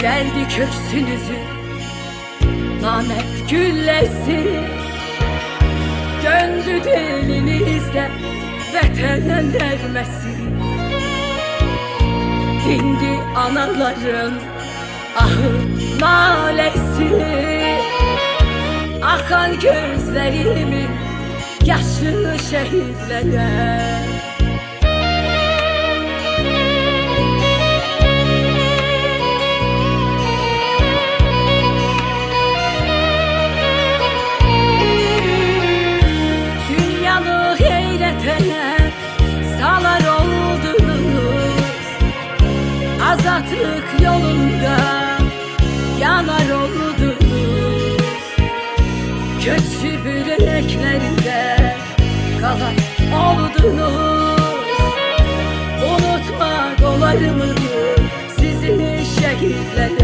Deldi köksünüzü namert güllesi, döndü dilinizde vətən nəğməsi. Dindi anaların ahı naləsi, akan gözlərimin yaşı şəhidlərə. Salar oldunuz, azatlık yolunda yanar oldunuz. Köçüb yüreklerinde kalan oldunuz. Unutmak olar mıdır sizi şehitler?